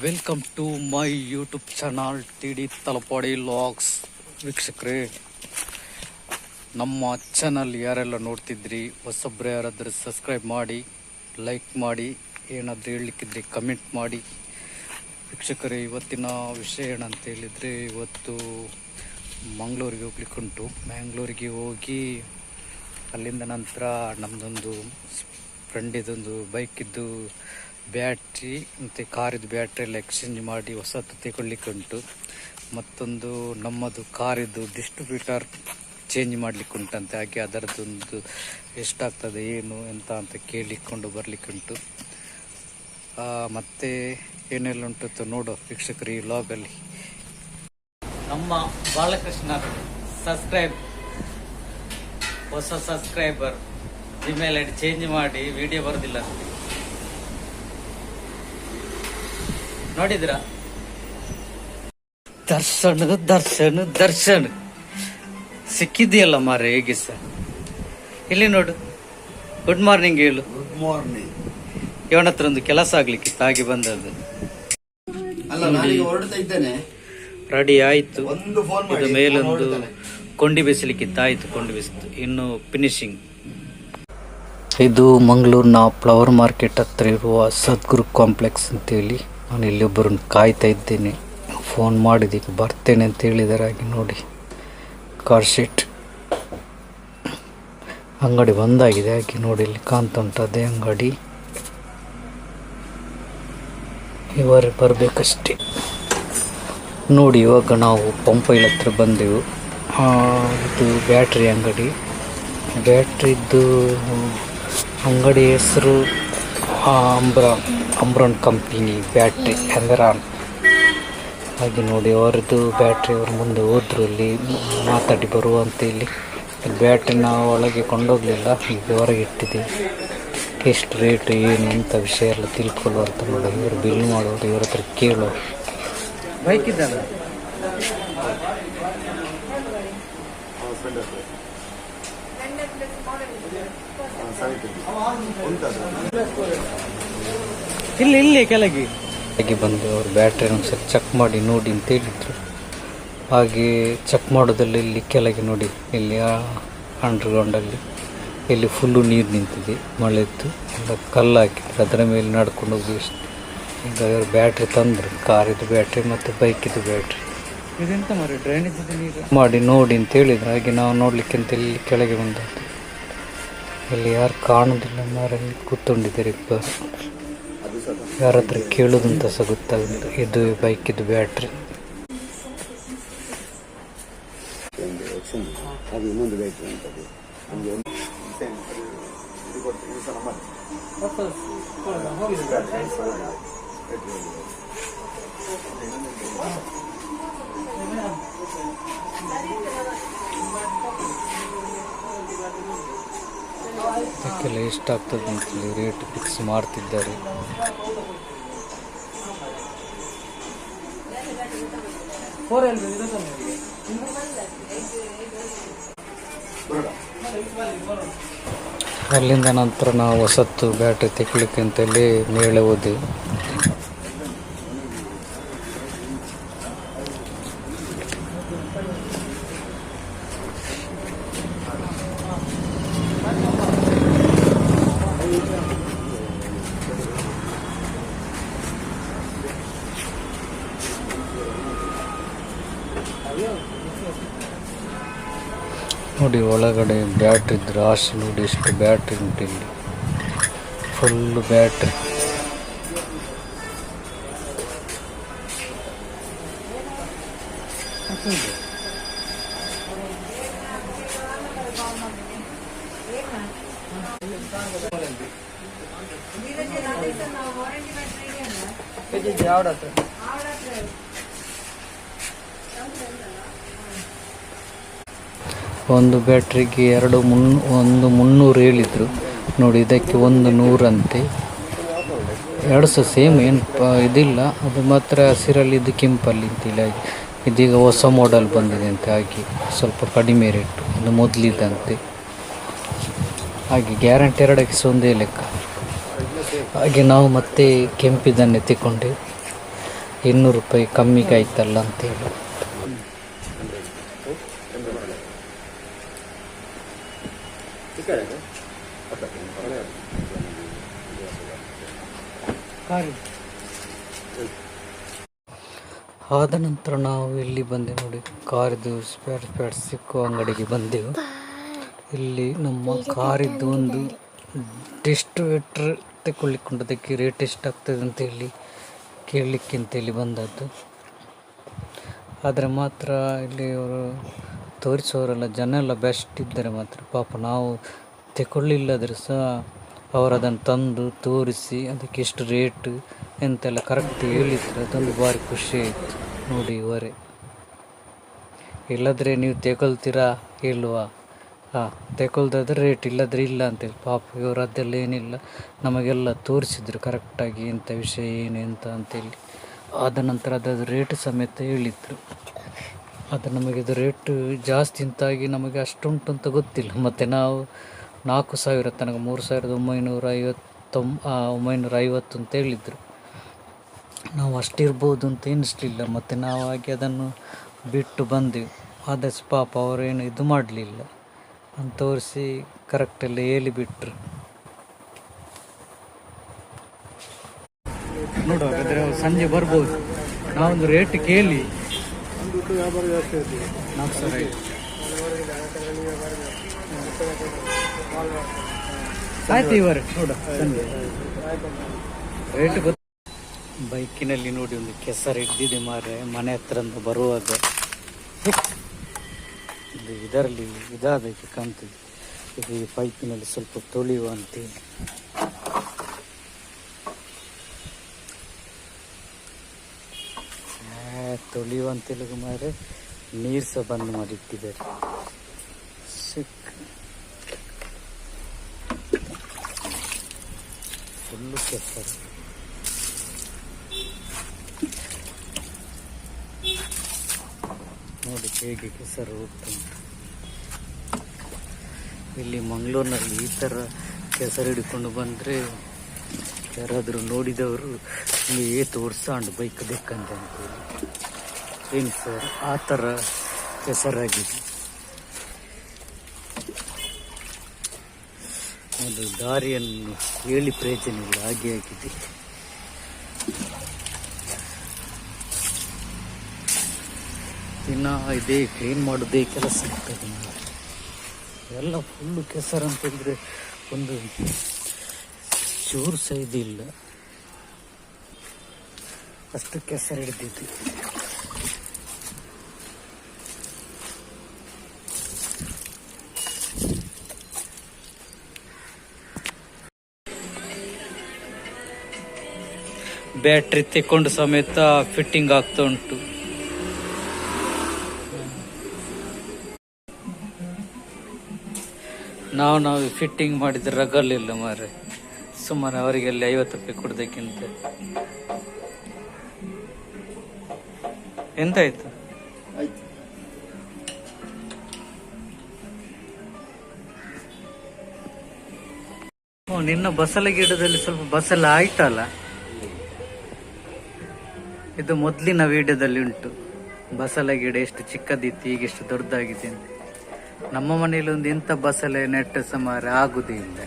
Welcome to my YouTube channel TD Talapady logs. ವೀಕ್ಷಕರೇ, ನಮ್ಮ channel ಯಾರೆಲ್ಲ ನೋಡ್ತಿದ್ರಿ, ಹೊಸಬ್ರು ಯಾರಾದರೂ ಸಬ್ಸ್ಕ್ರೈಬ್ ಮಾಡಿ, ಲೈಕ್ ಮಾಡಿ, ಏನಾದರೂ ಹೇಳಲಿಕ್ಕಿದ್ರೆ ಕಮೆಂಟ್ ಮಾಡಿ. ವೀಕ್ಷಕರೇ, ಇವತ್ತಿನ ವಿಷಯ ಏನಂತ ಹೇಳಿದರೆ, ಇವತ್ತು ಮಂಗಳೂರಿಗೆ ಹೋಗ್ಲಿಕ್ಕುಂಟು. ಮ್ಯಾಂಗ್ಳೂರಿಗೆ ಹೋಗಿ ಅಲ್ಲಿಂದ ನಂತರ ನಮ್ಮದೊಂದು ಫ್ರೆಂಡಿದೊಂದು ಬೈಕಿದ್ದು ಬ್ಯಾಟ್ರಿ ಮತ್ತು ಕಾರಿದ್ದು ಬ್ಯಾಟ್ರಿ ಎಲ್ಲ ಎಕ್ಸ್ಚೇಂಜ್ ಮಾಡಿ ಹೊಸತು ತಗೊಳ್ಲಿಕ್ಕೆ ಉಂಟು. ಮತ್ತೊಂದು ನಮ್ಮದು ಕಾರಿದ್ದು ಡಿಸ್ಟ್ರಿಬ್ಯೂಟರ್ ಚೇಂಜ್ ಮಾಡಲಿಕ್ಕೆ ಉಂಟಂತೆ. ಹಾಗೆ ಅದರದ್ದೊಂದು ಎಷ್ಟಾಗ್ತದೆ ಏನು ಎಂತ ಅಂತ ಕೇಳಿಕೊಂಡು ಬರಲಿಕ್ಕುಂಟು. ಮತ್ತು ಏನೆಲ್ಲ ಉಂಟು ನೋಡೋ ವೀಕ್ಷಕರು ಈ ವ್ಲಾಗಲ್ಲಿ. ನಮ್ಮ ಬಾಲಕೃಷ್ಣ ಹೊಸ ಸಬ್ಸ್ಕ್ರೈಬರ್ ಜಿಮೇಲ್ ಐಡಿ ಚೇಂಜ್ ಮಾಡಿ ವಿಡಿಯೋ ಬರೋದಿಲ್ಲ ನೋಡಿದ್ರಾ? ದರ್ಶನ್ ಸಿಕ್ಕಿದೆಯಲ್ಲ ಮಾರೆ, ಹೇಗೆ ಸರ್? ಇಲ್ಲಿ ನೋಡು, ಗುಡ್ ಮಾರ್ನಿಂಗ್ ಹೇಳು. Good morning. ಇವನ ಹತ್ರ ಒಂದು ಕೆಲಸ ಆಗ್ಲಿಕ್ಕಿತ್ತು, ಹಾಗೆ ಬಂದದ್ದು. ರೆಡಿ ಆಯ್ತು. ಇದು ಮೇಲೊಂದು ಕೊಂಡಿ ಬೆಸಲಿಕ್ಕಿತ್ತು, ಆಯ್ತು, ಕೊಂಡಿ ಬೆಸಿತ್ತು. ಇನ್ನು ಫಿನಿಶಿಂಗ್. ಇದು ಮಂಗಳೂರಿನ ಫ್ಲವರ್ ಮಾರ್ಕೆಟ್ ಹತ್ರ ಇರುವ ಸದ್ಗುರು ಕಾಂಪ್ಲೆಕ್ಸ್ ಅಂತೇಳಿ. ನಾನು ಇಲ್ಲಿ ಒಬ್ಬರನ್ನು ಕಾಯ್ತಾ ಇದ್ದೇನೆ. ಫೋನ್ ಮಾಡಿದ್ದಕ್ಕೆ ಬರ್ತೇನೆ ಅಂತ ಹೇಳಿದ್ದಾರೆ. ಹಾಗೆ ನೋಡಿ, ಕಾರ್ ಶೀಟ್ ಅಂಗಡಿ ಬಂದಾಗಿದೆ. ಹಾಗೆ ನೋಡಿ, ಇಲ್ಲಿ ಕಾಣ್ತಾ ಉಂಟು ಅದೇ ಅಂಗಡಿ. ಇವರೇ ಬರಬೇಕಷ್ಟೇ. ನೋಡಿ, ಇವಾಗ ನಾವು ಪಂಪೈಲ್ ಹತ್ರ ಬಂದೆವು. ಇದು ಬ್ಯಾಟ್ರಿ ಅಂಗಡಿ. ಬ್ಯಾಟ್ರಿದ್ದು ಅಂಗಡಿ ಹೆಸರು ಅಂಬ್ರಾನ್ ಕಂಪನಿ ಬ್ಯಾಟ್ರಿ ಹೆಂಗರಾನ್. ಹಾಗೆ ನೋಡಿ, ಅವರದ್ದು ಬ್ಯಾಟ್ರಿ ಅವರು ಮುಂದೆ ಹೋದ್ರು, ಅಲ್ಲಿ ಮಾತಾಡಿ ಬರುವ ಅಂತೇಳಿ. ಬ್ಯಾಟ್ರಿ ನಾವು ಒಳಗೆ ಕೊಂಡೋಗಲಿಲ್ಲ, ಈಗ ಹೊರಗೆ ಇಟ್ಟಿದ್ದೀವಿ. ಎಷ್ಟು ರೇಟ್ ಏನು ಎಂಥ ವಿಷಯ ಎಲ್ಲ ತಿಳ್ಕೊಳ್ಳೋ ಅಂತ ನೋಡಿ. ಇವರು ಬಿಲ್ ಮಾಡೋರು, ಇವ್ರ ಹತ್ರ ಕೇಳೋ. ಬೈಕ್ ಇದ್ದಲ್ಲ, ಇಲ್ಲಿ ಕೆಳಗೆ ಹಾಗೆ ಬಂದು ಅವರು ಬ್ಯಾಟ್ರಿ ಒಂದ್ಸರಿ ಚೆಕ್ ಮಾಡಿ ನೋಡಿ ಅಂತ ಹೇಳಿದ್ರು. ಹಾಗೆ ಚೆಕ್ ಮಾಡೋದಲ್ಲಿ ಇಲ್ಲಿ ಕೆಳಗೆ ನೋಡಿ, ಇಲ್ಲಿ ಅಂಡರ್ಗ್ರೌಂಡಲ್ಲಿ ಇಲ್ಲಿ ಫುಲ್ಲು ನೀರು ನಿಂತಿದೆ, ಮಳೆದ್ದು. ಎಲ್ಲ ಕಲ್ಲು ಹಾಕಿದ್ರು, ಅದರ ಮೇಲೆ ನಡ್ಕೊಂಡು ಹೋಗಿ. ಈಗ ಅವರು ಬ್ಯಾಟ್ರಿ ತಂದರು, ಕಾರಿದ್ದು ಬ್ಯಾಟ್ರಿ ಮತ್ತು ಬೈಕಿದ್ದು ಬ್ಯಾಟ್ರಿ. ಇದೆಂತ ಮಾಡಿ ಡ್ರೈನೇಜ್ ನೀರು ಮಾಡಿ ನೋಡಿ ಅಂತ ಹೇಳಿದ್ರು. ಹಾಗೆ ನಾವು ನೋಡಲಿಕ್ಕೆ ಅಂತ ಇಲ್ಲಿ ಕೆಳಗೆ ಬಂದದ್ದು. ಇಲ್ಲಿ ಯಾರು ಕಾಣೋದಿಲ್ಲ, ಮಾರಲ್ಲಿ ಕೂತ್ಕೊಂಡಿದ್ದಾರೆ ಇಬ್ಬರು. ಯಾರ ಹತ್ರ ಕೇಳೋದಂತ ಸಹ ಗೊತ್ತಾಗುತ್ತೆ. ಇದು ಬೈಕಿದ್ದು ಬ್ಯಾಟ್ರಿ. ಅದಕ್ಕೆಲ್ಲ ಎಷ್ಟಾಗ್ತದೆ ಅಂತೇಳಿ ರೇಟ್ ಫಿಕ್ಸ್ ಮಾಡ್ತಿದ್ದಾರೆ. ಅಲ್ಲಿಂದ ನಂತರ ನಾವು ಹೊಸತ್ತು ಬ್ಯಾಟ್ರಿ ತೆಕ್ಲಿಕ್ಕೆ ಅಂತೇಳಿ ಮೇಳೆ ಹೋದೆವು. ನೋಡಿ, ಒಳಗಡೆ ಬ್ಯಾಟ್ರಿ ರಾಶಿ ನೋಡಿ, ಎಷ್ಟು ಬ್ಯಾಟ್ರಿ ಉಂಟು ಇಲ್ಲಿ, ಫುಲ್ಲು ಬ್ಯಾಟ್ರಿ. ಒಂದು ಬ್ಯಾಟ್ರಿಗೆ ಒಂದು 300 ಹೇಳಿದರು ನೋಡಿ. ಇದಕ್ಕೆ 100 ಅಂತೆ. ಎರಡು ಸಹ ಸೇಮ್, ಏನು ಇದಿಲ್ಲ. ಅದು ಮಾತ್ರ ಹಸಿರಲ್ಲಿ, ಇದು ಕೆಂಪಲ್ಲಿ ಅಂತೇಳಿ. ಇದೀಗ ಹೊಸ ಮಾಡೆಲ್ ಬಂದಿದೆ ಅಂತೆ, ಹಾಗೆ ಸ್ವಲ್ಪ ಕಡಿಮೆ ರೇಟು. ಅದು ಮೊದಲಿದ್ದಂತೆ. ಹಾಗೆ ಗ್ಯಾರಂಟಿ 2ಕ್ಕೆ ಒಂದೇ ಲೆಕ್ಕ. ಹಾಗೆ ನಾವು ಮತ್ತೆ ಕೆಂಪಿದ್ದನ್ನೇ ತಗೊಂಡೆವು. 200 ರೂಪಾಯಿ ಕಮ್ಮಿಗೆ ಆಯ್ತಲ್ಲ ಅಂತೇಳಿ. ಆದ ನಂತರ ನಾವು ಇಲ್ಲಿ ಬಂದೆ ನೋಡಿ, ಕಾರಿದ್ದು ಸ್ಪೇರ್ ಸಿಕ್ಕುವ ಅಂಗಡಿಗೆ ಬಂದೆವು. ಇಲ್ಲಿ ನಮ್ಮ ಕಾರಿದ್ದು ಒಂದು ಡಿಸ್ಟ್ರಿಬ್ಯೂಟ್ರ್ ತಗೊಳ್ಳಿಕೊಂಡದಕ್ಕೆ ರೇಟ್ ಎಷ್ಟಾಗ್ತದೆ ಅಂತೇಳಿ ಕೇಳಲಿಕ್ಕೆ ಅಂತೇಳಿ ಬಂದದ್ದು. ಆದರೆ ಮಾತ್ರ ಇಲ್ಲಿ ಅವರು ತೋರಿಸೋರೆಲ್ಲ ಜನ ಎಲ್ಲ ಬೆಸ್ಟ್ ಇದ್ದರೆ ಮಾತ್ರ, ಪಾಪ ನಾವು ತಗೊಳ್ಳಿಲ್ಲದ್ರೆ ಸಹ ಅವರು ಅದನ್ನು ತಂದು ತೋರಿಸಿ ಅದಕ್ಕೆ ಎಷ್ಟು ರೇಟು ಎಂತೆಲ್ಲ ಕರೆಕ್ಟ್ ಹೇಳಿದ್ರು. ಅದೊಂದು ಭಾರಿ ಖುಷಿ ಆಯಿತು ನೋಡಿ ಇವರೇ. ಇಲ್ಲದ್ರೆ ನೀವು ತಗೊಳ್ತೀರಾ ಇಲ್ವಾ, ತಗೊಳ್ದಾದ್ರೆ ರೇಟ್, ಇಲ್ಲದ್ರೆ ಇಲ್ಲ ಅಂತೇಳಿ. ಪಾಪ ಇವರು ಅದೆಲ್ಲ ಏನಿಲ್ಲ, ನಮಗೆಲ್ಲ ತೋರಿಸಿದ್ರು ಕರೆಕ್ಟಾಗಿ ಎಂಥ ವಿಷಯ ಏನು ಎಂತ ಅಂತೇಳಿ. ಆದ ನಂತರ ಅದರ ರೇಟ್ ಸಮೇತ ಹೇಳಿದ್ರು. ಅದು ನಮಗೆ ಅದು ರೇಟ್ ಜಾಸ್ತಿ ಅಂತಾಗಿ ನಮಗೆ ಅಷ್ಟುಂಟು ಅಂತ ಗೊತ್ತಿಲ್ಲ. ಮತ್ತು ನಾವು 4,000 ತನಕ 3,950 ಅಂತ ಹೇಳಿದರು. ನಾವು ಅಷ್ಟಿರ್ಬೋದು ಅಂತ ಎನಿಸ್ಲಿಲ್ಲ. ಮತ್ತು ನಾವು ಹಾಗೆ ಅದನ್ನು ಬಿಟ್ಟು ಬಂದೆವು. ಆದಷ್ಟು ಪಾಪ ಅವರೇನು ಇದು ಮಾಡಲಿಲ್ಲ ಅಂತ ತೋರಿಸಿ ಕರೆಕ್ಟೆಲ್ಲ ಹೇಳಿಬಿಟ್ರು. ನೋಡು, ಹಾಗಾದರೆ ಸಂಜೆ ಬರ್ಬೋದು. ನಾವೊಂದು ರೇಟ್ ಕೇಳಿ 4,000 ಆಯ್ತು ಇವರೇ ನೋಡು ಸಂಜೆ ರೇಟ್ ಗೊತ್ತು. ಬೈಕಿನಲ್ಲಿ ನೋಡಿ ಒಂದು ಕೆಸರು ಹಿಡ್ದಿದೆ ಮಾರೆ, ಮನೆ ಹತ್ರ ಬರುವಾಗ ಇದರಲ್ಲಿ ಇದಾದಕ್ಕೆ ಕಾಣ್ತದೆ. ಇದು ಈ ಪೈಪಿನಲ್ಲಿ ಸ್ವಲ್ಪ ತೊಳೆಯುವ ಅಂತೇಳಿ. ತೊಳೆಯುವ ಅಂತೇಳಿ ಮಾರೆ ನೀರು ಸಹ ಬಂದ್ ಮಾಡಿಟ್ಟಿದ್ದಾರೆ. ಫುಲ್ಲು ಕೆಸರು. ನೋಡಿ ಹೇಗೆ ಕೆಸರು ಹೋಗ್ತುಂಟು. ಇಲ್ಲಿ ಮಂಗಳೂರಿನಲ್ಲಿ ಈ ಥರ ಕೆಸರು ಹಿಡ್ಕೊಂಡು ಬಂದರೆ ಯಾರಾದರೂ ನೋಡಿದವರು ತೋರ್ಸಾಂಡು ಬೈಕ್ ಬೇಕಂತ ಅಂತೇಳಿ. ಏನು ಸರ್, ಆ ಥರ ಕೆಸರಾಗಿದೆ. ಒಂದು ದಾರಿಯನ್ನು ಹೇಳಿ ಪ್ರಯೋಜನ ಇಲ್ಲ, ಹಾಗೆ ಆಗಿದೆ. ದಿನ ಇದೇ ಕ್ಲೀನ್ ಮಾಡೋದೇ ಕೆಲಸ ಆಗ್ತದೆ. ಎಲ್ಲ ಫುಲ್ಲು ಕೆಸರು ಅಂತಂದರೆ ಒಂದು ಚೂರು ಸಹ ಇದಿಲ್ಲ, ಅಷ್ಟು ಕೆಸರು ಹಿಡಿದಿತ್ತು. ಬ್ಯಾಟ್ರಿ ತೆಕ್ಕೊಂಡು ಸಮೇತ ಫಿಟ್ಟಿಂಗ್ ಆಗ್ತಾ ಉಂಟು. ನಾವು ಫಿಟ್ಟಿಂಗ್ ಮಾಡಿದ್ರೆ ರಗಲಿಲ್ಲ ಮಾರೆ, ಸುಮ್ಮನೆ ಅವರಿಗೆ ಅಲ್ಲಿ 50 ರೂಪಾಯಿ ಕೊಡೋದಕ್ಕಿಂತ. ಎಂತಾಯ್ತು? ನಿನ್ನ ಬಸಳೆ ಗಿಡದಲ್ಲಿ ಸ್ವಲ್ಪ ಬಸಳೆ ಆಯ್ತಲ್ಲ. ಇದು ಮೊದಲಿನ ವಿಡಿಯೋದಲ್ಲಿ ಉಂಟು. ಬಸಳೆ ಗಿಡ ಎಷ್ಟು ಚಿಕ್ಕದಿತ್ತು, ಈಗ ಎಷ್ಟು ದೊಡ್ಡದಾಗಿದೆ ಅಂತ. ನಮ್ಮ ಮನೆಯಲ್ಲಿ ಒಂದು ಎಂಥ ಬಸಳೆ ನೆಟ್ಟು ಸುಮಾರು ಆಗುವುದೇ ಇಲ್ಲ.